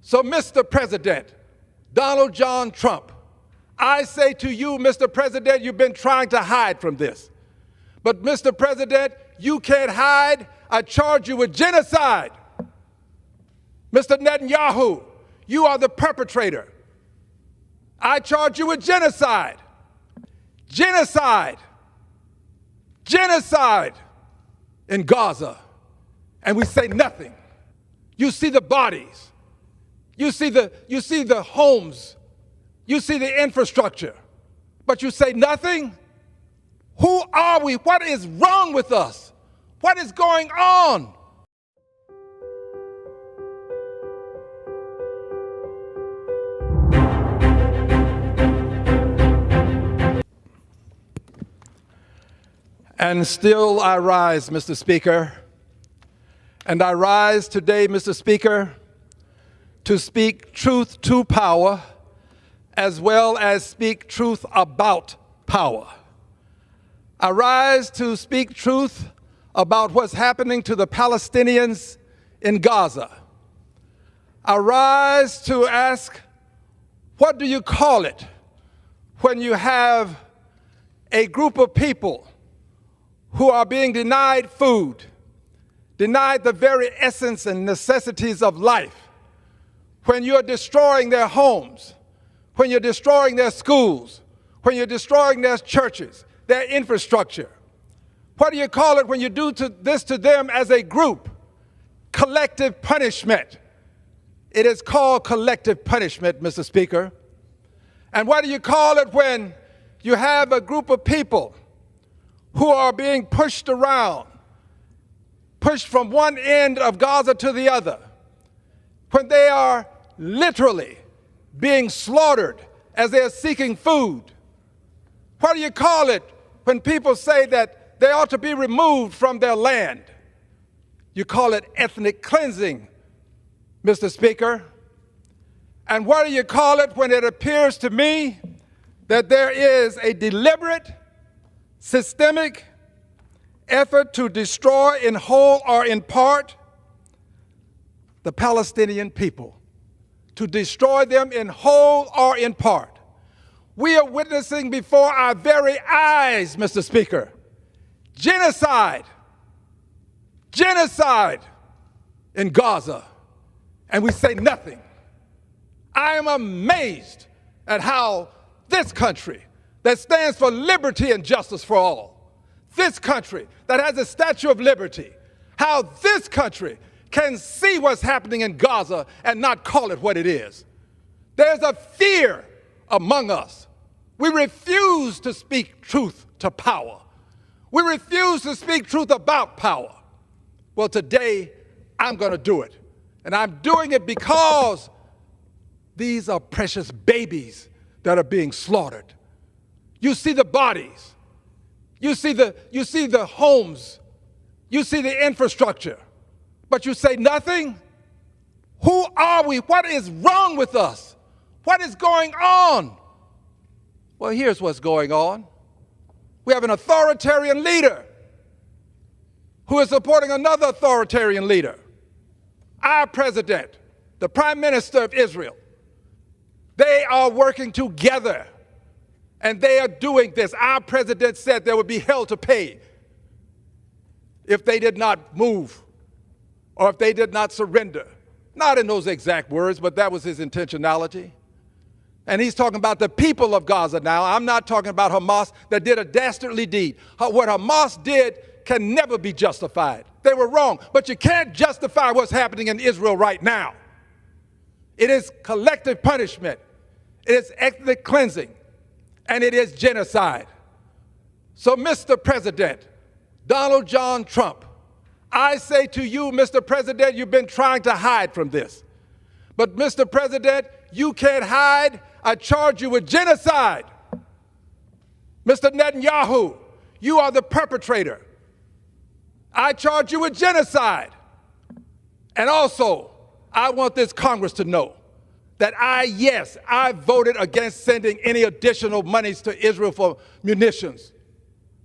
So, Mr. President, Donald John Trump, I say to you, Mr. President, you've been trying to hide from this. But, Mr. President, you can't hide. I charge you with genocide. Mr. Netanyahu, you are the perpetrator. I charge you with genocide. Genocide. Genocide in Gaza. And we say nothing. You see the bodies. You see the homes. You see the infrastructure. But you say nothing? Who are we? What is wrong with us? What is going on? And still I rise, Mr. Speaker. And I rise today, Mr. Speaker, to speak truth to power, as well as speak truth about power. I rise to speak truth about what's happening to the Palestinians in Gaza. I rise to ask, what do you call it when you have a group of people who are being denied food, denied the very essence and necessities of life, when you're destroying their homes, when you're destroying their schools, when you're destroying their churches, their infrastructure? What do you call it when you do this to them as a group? Collective punishment. It is called collective punishment, Mr. Speaker. And what do you call it when you have a group of people who are being pushed around, pushed from one end of Gaza to the other, when they are literally being slaughtered as they are seeking food? What do you call it when people say that they ought to be removed from their land? You call it ethnic cleansing, Mr. Speaker. And what do you call it when it appears to me that there is a deliberate, systemic effort to destroy in whole or in part the Palestinian people, to destroy them in whole or in part? We are witnessing before our very eyes, Mr. Speaker, genocide, genocide in Gaza, and we say nothing. I am amazed at how this country that stands for liberty and justice for all, this country that has a Statue of Liberty, how this country can see what's happening in Gaza and not call it what it is. There's a fear among us. We refuse to speak truth to power. We refuse to speak truth about power. Well, today, I'm going to do it. And I'm doing it because these are precious babies that are being slaughtered. You see the bodies. You see the homes. You see the infrastructure. But you say nothing? Who are we? What is wrong with us? What is going on? Well, here's what's going on. We have an authoritarian leader who is supporting another authoritarian leader. Our president, the Prime Minister of Israel, they are working together, and they are doing this. Our president said there would be hell to pay if they did not move or if they did not surrender. Not in those exact words, but that was his intentionality. And he's talking about the people of Gaza now. I'm not talking about Hamas that did a dastardly deed. What Hamas did can never be justified. They were wrong, but you can't justify what's happening in Israel right now. It is collective punishment. It is ethnic cleansing, and it is genocide. So, Mr. President, Donald John Trump, I say to you, Mr. President, you've been trying to hide from this. But, Mr. President, you can't hide. I charge you with genocide. Mr. Netanyahu, you are the perpetrator. I charge you with genocide. And also, I want this Congress to know that I voted against sending any additional monies to Israel for munitions.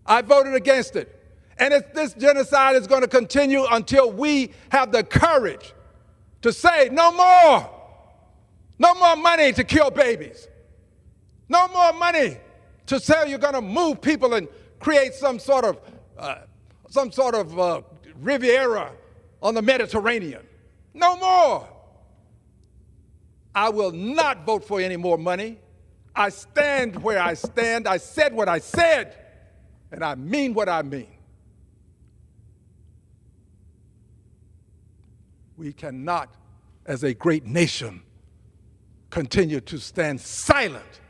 I voted against it. And this genocide is going to continue until we have the courage to say no more. No more money to kill babies. No more money to say you're going to move people and create some sort of Riviera on the Mediterranean. No more. I will not vote for any more money. I stand where I stand. I said what I said, and I mean what I mean. We cannot, as a great nation, continue to stand silent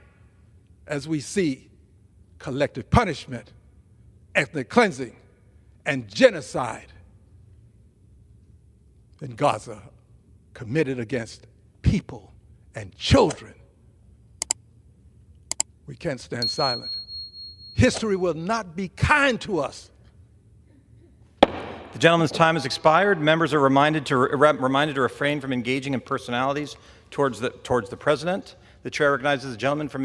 as we see collective punishment, ethnic cleansing, and genocide in Gaza committed against people and children. We can't stand silent. History will not be kind to us. The gentleman's time has expired. Members are reminded to refrain from engaging in personalities towards the president. The chair recognizes the gentleman from